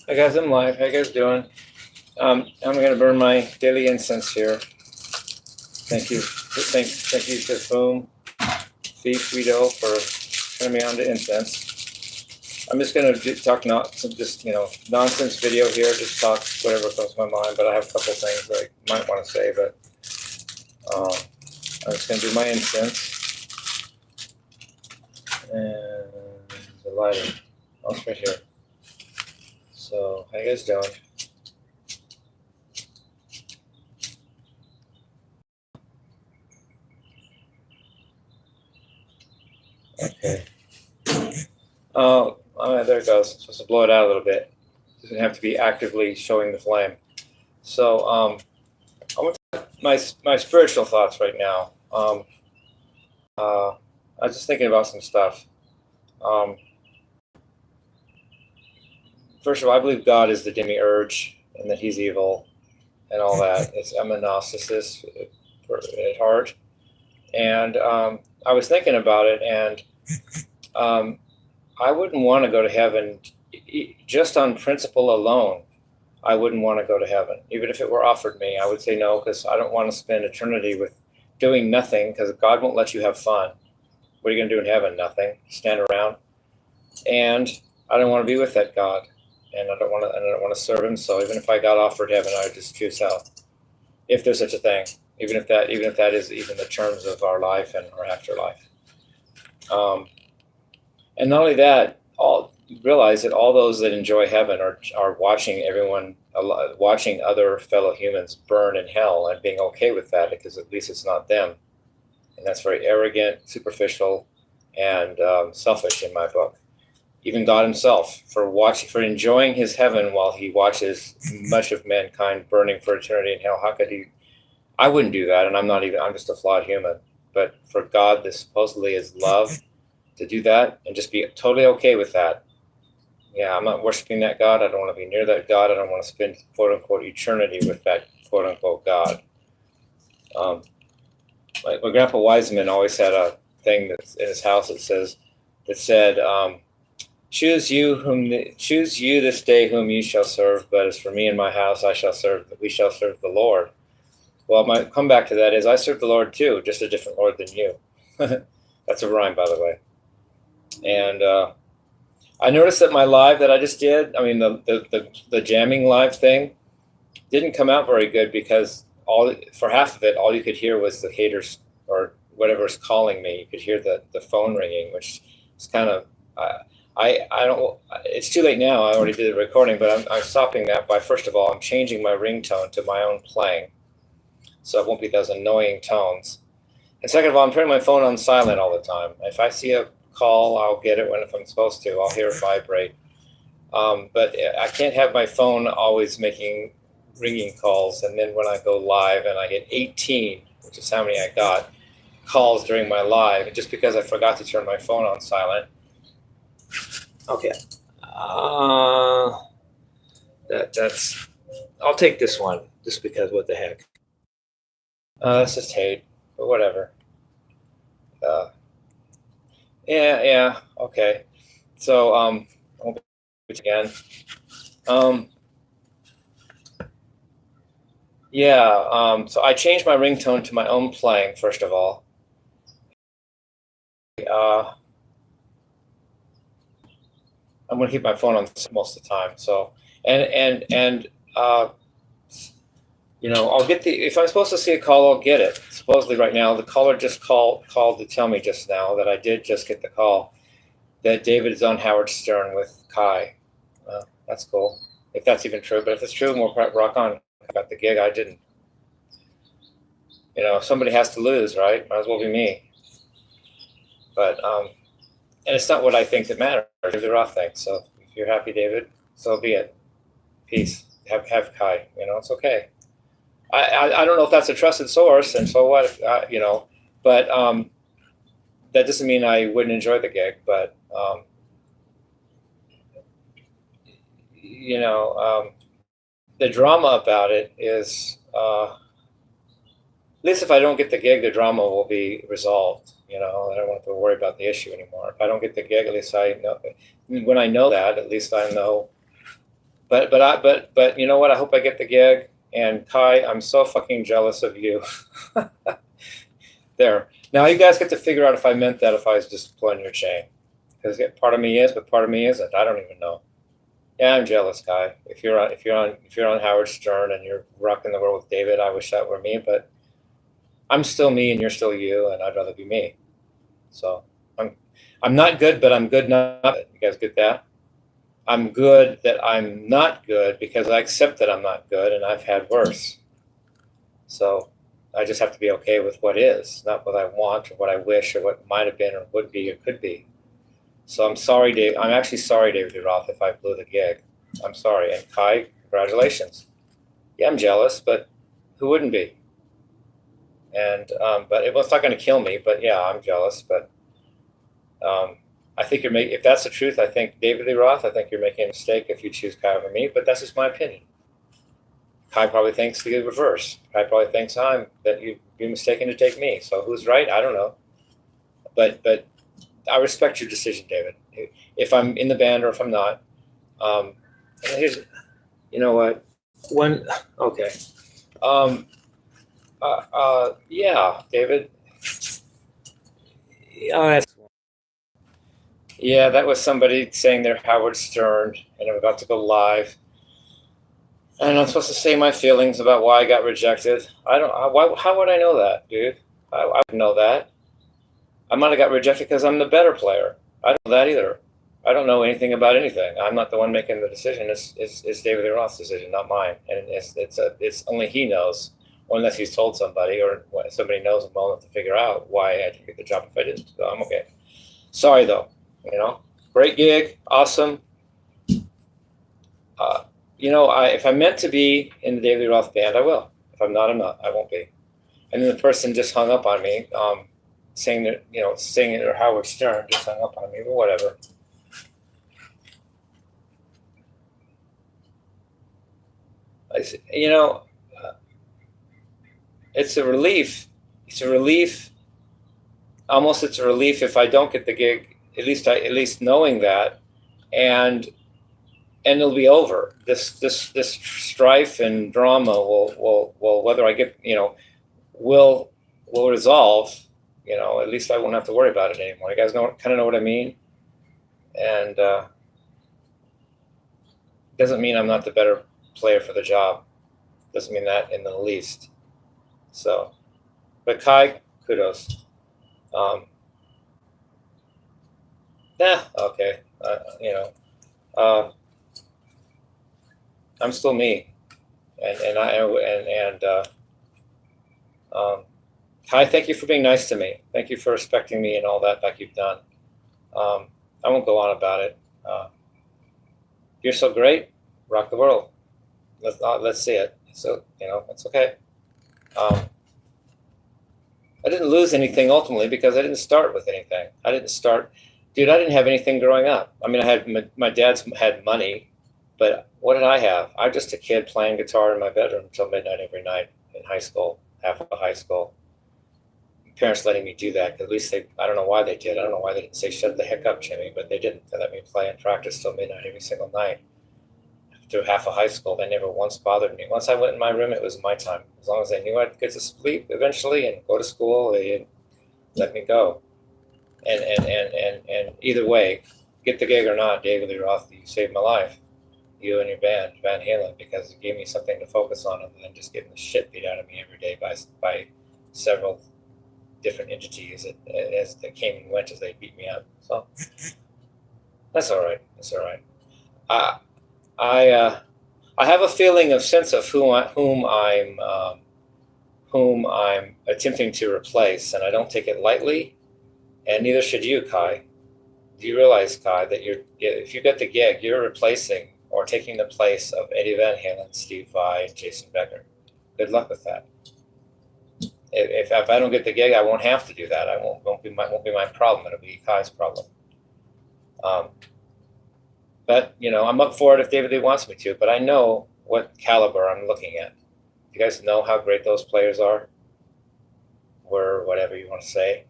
Hi guys, I'm live. How you guys doing? I'm gonna burn my daily incense here. Thank you to Boom Guido for turning me on to incense. I'm just gonna talk nonsense video here. Just talk whatever comes to my mind. But I have a couple things that I might want to say. But I'm just gonna do my incense and the lighting. Oh, it's right here. So how you guys doing? Okay. Oh, there it goes. I'm supposed to blow it out a little bit. It doesn't have to be actively showing the flame. So I want to my spiritual thoughts right now. I was just thinking about some stuff. First of all, I believe God is the demiurge and that he's evil and all that. I'm a Gnosticist at heart. And I was thinking about it, and I wouldn't want to go to heaven just on principle alone. I wouldn't want to go to heaven. Even if it were offered me, I would say no, because I don't want to spend eternity with doing nothing, because God won't let you have fun. What are you going to do in heaven? Nothing. Stand around. And I don't want to be with that God. And I don't want to serve him. So even if I got offered heaven, I would just choose hell, if there's such a thing. Even if that is even the terms of our life and our afterlife. And not only that, realize that all those that enjoy heaven are watching watching other fellow humans burn in hell and being okay with that, because at least it's not them. And that's very arrogant, superficial, and selfish in my book. Even God himself, for enjoying his heaven while he watches much of mankind burning for eternity in hell. How could he? I wouldn't do that, and I'm just a flawed human. But for God, this supposedly is love, to do that and just be totally okay with that. Yeah, I'm not worshiping that God. I don't want to be near that God. I don't want to spend, quote unquote, eternity with that, quote unquote, God. My Grandpa Wiseman always had a thing that's in his house that said, choose you this day whom you shall serve, but as for me and my house, we shall serve the Lord. Well, my comeback to that is I serve the Lord too, just a different Lord than you. That's a rhyme, by the way. And I noticed that my live that I just did, the jamming live thing, didn't come out very good, because for half of it, all you could hear was the haters or whatever's calling me. You could hear the phone ringing, which is kind of, I don't. It's too late now. I already did the recording, but I'm stopping that by, first of all, I'm changing my ringtone to my own playing, so it won't be those annoying tones. And second of all, I'm turning my phone on silent all the time. If I see a call, I'll get it if I'm supposed to. I'll hear it vibrate. But I can't have my phone always making ringing calls, and then when I go live and I get 18, which is how many I got, calls during my live, just because I forgot to turn my phone on silent. Okay. That's. I'll take this one just because. What the heck? That's just hate, but whatever. Yeah. Okay. So I'll do it again. So I changed my ringtone to my own playing, first of all. I'm going to keep my phone on most of the time. So, I'll get if I'm supposed to see a call, I'll get it. Supposedly right now, the caller just called to tell me just now that I did just get the call that David is on Howard Stern with Kai. That's cool. If that's even true, but if it's true, more rock on. I got the gig. I didn't. Somebody has to lose, right? Might as well be me. But and it's not what I think that matters. It's the raw thing. So if you're happy, David, so be it. Peace. Have Kai. It's okay. I don't know if that's a trusted source, and so what? But that doesn't mean I wouldn't enjoy the gig. But the drama about it is, at least if I don't get the gig, the drama will be resolved. I don't want to worry about the issue anymore. If I don't get the gig, at least I know. When I know that, at least I know But you know what? I hope I get the gig. And Kai, I'm so fucking jealous of you. There. Now you guys get to figure out if I meant that, if I was just pulling your chain. Because part of me is, but part of me isn't. I don't even know. Yeah, I'm jealous, Kai. If you're on Howard Stern and you're rocking the world with David, I wish that were me. But I'm still me, and you're still you, and I'd rather be me. So I'm not good, but I'm good not good. You guys get that? I'm good that I'm not good because I accept that I'm not good, and I've had worse. So I just have to be okay with what is, not what I want or what I wish or what might have been or would be or could be. So I'm sorry, Dave. I'm actually sorry, David Lee Roth, if I blew the gig. I'm sorry. And Kai, congratulations. Yeah, I'm jealous, but who wouldn't be? And but it's not going to kill me. But yeah, I'm jealous. But I think if that's the truth, I think David Lee Roth, I think you're making a mistake if you choose Kai over me. But that's just my opinion. Kai probably thinks the reverse. Kai probably thinks that you'd be mistaken to take me. So who's right? I don't know. But I respect your decision, David. If I'm in the band or if I'm not. And here's, you know what? Okay. Yeah, David. Yeah, that was somebody saying they're Howard Stern, and I'm about to go live. And I'm supposed to say my feelings about why I got rejected. I don't. How would I know that, dude? I wouldn't know that. I might have got rejected because I'm the better player. I don't know that either. I don't know anything about anything. I'm not the one making the decision. It's David Lee Roth's decision, not mine. And it's only he knows, unless he's told somebody or somebody knows him well enough to figure out why I didn't get the job if I didn't. So I'm okay. Sorry though. Great gig, awesome. If I'm meant to be in the David Lee Roth band, I will. If I'm not, I'm not. I won't be. And then the person just hung up on me, saying that singing or Howard Stern just hung up on me, but whatever. It's a relief. It's a relief. Almost, it's a relief if I don't get the gig. At least knowing that, and it'll be over. This strife and drama will whether I get will resolve. At least I won't have to worry about it anymore. You guys kind of know what I mean. And doesn't mean I'm not the better player for the job. Doesn't mean that in the least. So, but Kai, kudos. Okay. I'm still me, Kai, thank you for being nice to me. Thank you for respecting me and all that like you've done. I won't go on about it. You're so great. Rock the world. Let's see it. So it's okay. I didn't lose anything ultimately because I didn't start with anything. I didn't have anything growing up. I mean, I had my dad's had money, but what did I have? I was just a kid playing guitar in my bedroom until midnight every night in high school, half of high school. Parents letting me do that. At least I don't know why they did. I don't know why they didn't say, shut the heck up, Jimmie, but they didn't. They let me play and practice till midnight every single night. Through half of high school, they never once bothered me. Once I went in my room, it was my time. As long as they knew I'd get to sleep eventually and go to school, they let me go. And either way, get the gig or not, David Lee Roth, you saved my life. You and your band, Van Halen, because it gave me something to focus on other than just getting the shit beat out of me every day by several different entities as they came and went as they beat me up. So that's all right. That's all right. I have a feeling of sense of whom I'm attempting to replace, and I don't take it lightly, and neither should you, Kai. Do you realize, Kai, that if you get the gig, you're replacing or taking the place of Eddie Van Halen, Steve Vai, and Jason Becker? Good luck with that. If I don't get the gig, I won't have to do that. I won't be my problem. It'll be Kai's problem. But I'm up for it if David Lee wants me to. But I know what caliber I'm looking at. You guys know how great those players are, or whatever you want to say.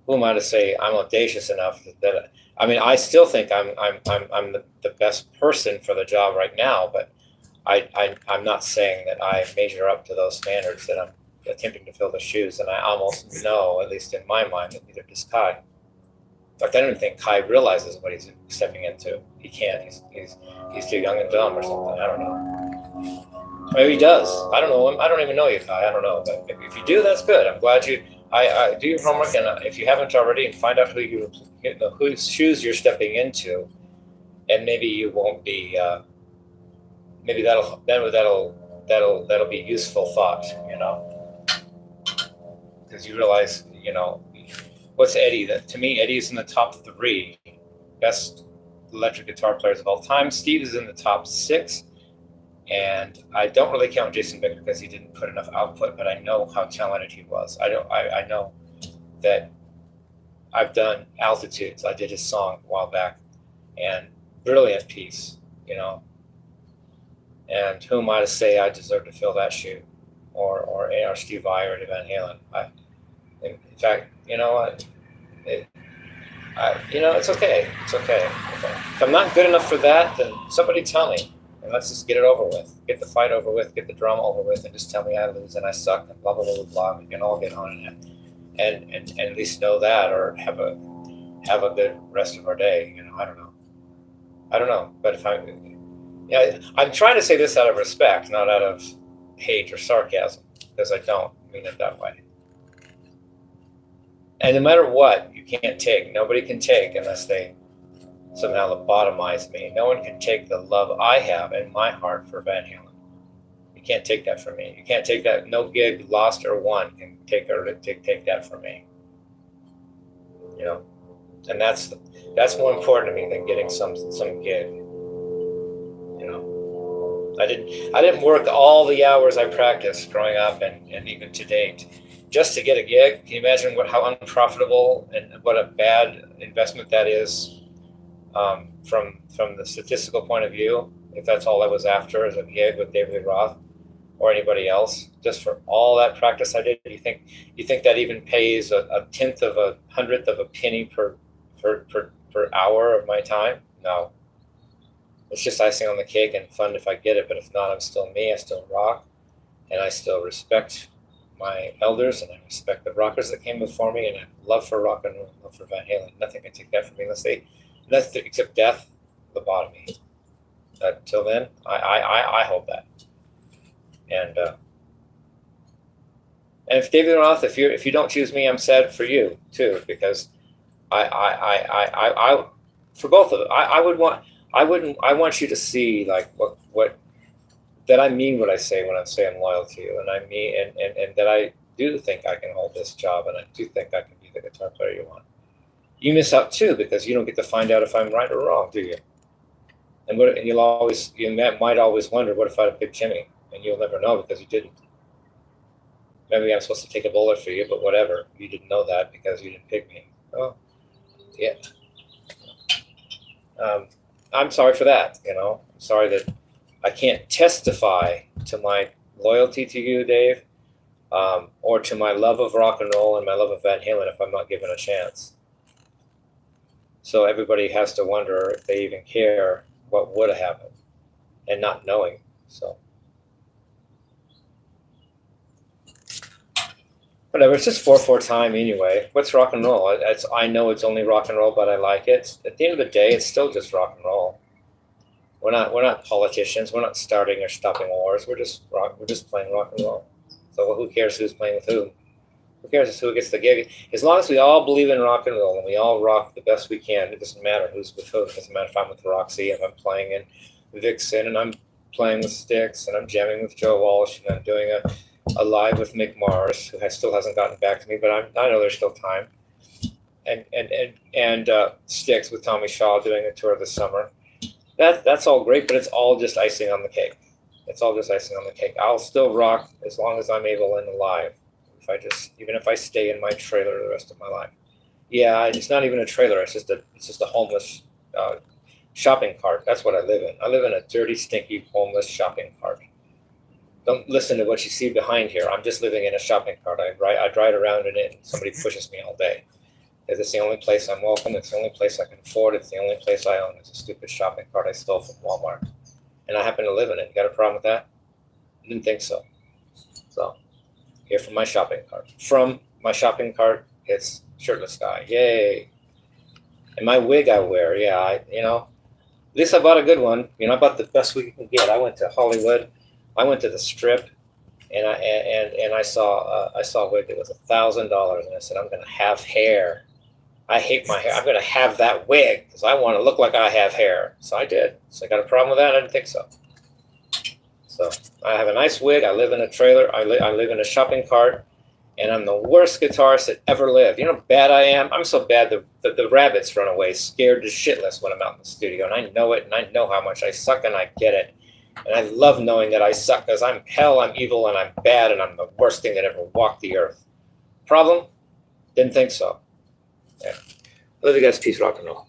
who am I to say I'm audacious enough that I mean, I still think I'm the best person for the job right now, but I'm not saying that I measure up to those standards that I'm attempting to fill the shoes, and I almost know, at least in my mind, that neither does Kai. In fact, I don't even think Kai realizes what he's stepping into. He can't. He's too young and dumb or something. I don't know. Maybe he does. I don't know him. I don't even know you, Kai. I don't know. But if you do, that's good. I'm glad you. I do your homework, and if you haven't already, and find out whose shoes you're stepping into, and maybe you won't be. Maybe that'll be useful thought, because you realize, what's Eddie? That to me, Eddie's in the top 3 best electric guitar players of all time. Steve is in the top 6. And I don't really count Jason Becker because he didn't put enough output, but I know how talented he was. I know that I've done Altitudes. I did his song a while back, and brilliant piece, And who am I to say I deserve to fill that shoe, or Steve Vai or Eddie Van Halen? In fact, it's okay. It's okay. If I'm not good enough for that, then somebody tell me. And let's just get it over with. Get the fight over with. Get the drama over with, and just tell me I lose and I suck and blah blah blah blah. We can all get on it, and at least know that, or have a good rest of our day. I don't know. But if I'm trying to say this out of respect, not out of hate or sarcasm, because I don't mean it that way. And no matter what, you can't take. Nobody can take unless they somehow lobotomize me. No one can take the love I have in my heart for Van Halen. You can't take that from me. You can't take that. No gig, lost or won, can take that from me. And that's more important to me than getting some gig. I didn't work all the hours I practiced growing up and even to date just to get a gig. Can you imagine how unprofitable and what a bad investment that is? From the statistical point of view, if that's all I was after is a gig with David Lee Roth or anybody else, just for all that practice I did, you think that even pays a tenth of a hundredth of a penny per hour of my time? No. It's just icing on the cake and fun if I get it, but if not, I'm still me. I still rock, and I still respect my elders, and I respect the rockers that came before me, and I have love for rock and roll, love for Van Halen. Nothing can take that from me unless except death, lobotomy. Till then, I hold that. And if David Roth, if you don't choose me, I'm sad for you too, because I for both of them, I want you to see like what that I mean what I say when I say I'm loyal to you, and I mean and that I do think I can hold this job, and I do think I can be the guitar player you want. You miss out too because you don't get to find out if I'm right or wrong, do you? And you might always wonder, what if I'd have picked Jimmie? And you'll never know because you didn't. Maybe I'm supposed to take a bullet for you, but whatever. You didn't know that because you didn't pick me. Oh, yeah. I'm sorry for that. I'm sorry that I can't testify to my loyalty to you, Dave, or to my love of rock and roll and my love of Van Halen if I'm not given a chance. So everybody has to wonder if they even care what would have happened, and not knowing. So whatever, it's just 4/4 time anyway. What's rock and roll? I know it's only rock and roll, but I like it. At the end of the day, it's still just rock and roll. We're not politicians. We're not starting or stopping wars. We're just playing rock and roll. So who cares who's playing with who? Who cares who gets the gig? As long as we all believe in rock and roll and we all rock the best we can, it doesn't matter who's with who. It doesn't matter if I'm with Roxy, if I'm playing in Vixen, and I'm playing with Styx, and I'm jamming with Joe Walsh, and I'm doing a live with Mick Mars, who still hasn't gotten back to me, but I know there's still time. And Styx with Tommy Shaw doing a tour this summer. That's all great, but it's all just icing on the cake. It's all just icing on the cake. I'll still rock as long as I'm able and alive. Even if I stay in my trailer the rest of my life. Yeah, it's not even a trailer. It's just a homeless shopping cart. That's what I live in. I live in a dirty, stinky, homeless shopping cart. Don't listen to what you see behind here. I'm just living in a shopping cart. I ride around in it, and somebody pushes me all day. Is it's the only place I'm welcome. It's the only place I can afford. It's the only place I own. It's a stupid shopping cart I stole from Walmart. And I happen to live in it. You got a problem with that? I didn't think so. So, here from my shopping cart. From my shopping cart, it's Shirtless Guy. Yay. And my wig I wear, yeah, at least I bought a good one. I bought the best wig you can get. I went to Hollywood. I went to the Strip, and I saw a wig that was $1,000, and I said, I'm going to have hair. I hate my hair. I'm going to have that wig because I want to look like I have hair. So I did. So I got a problem with that? I didn't think so. So I have a nice wig. I live in a trailer. I live in a shopping cart, and I'm the worst guitarist that ever lived. You know how bad I am? I'm so bad the rabbits run away scared to shitless when I'm out in the studio, and I know it, and I know how much I suck, and I get it. And I love knowing that I suck because I'm hell, I'm evil, and I'm bad, and I'm the worst thing that ever walked the earth. Problem? Didn't think so. Yeah. Love you guys. Peace, rock and roll.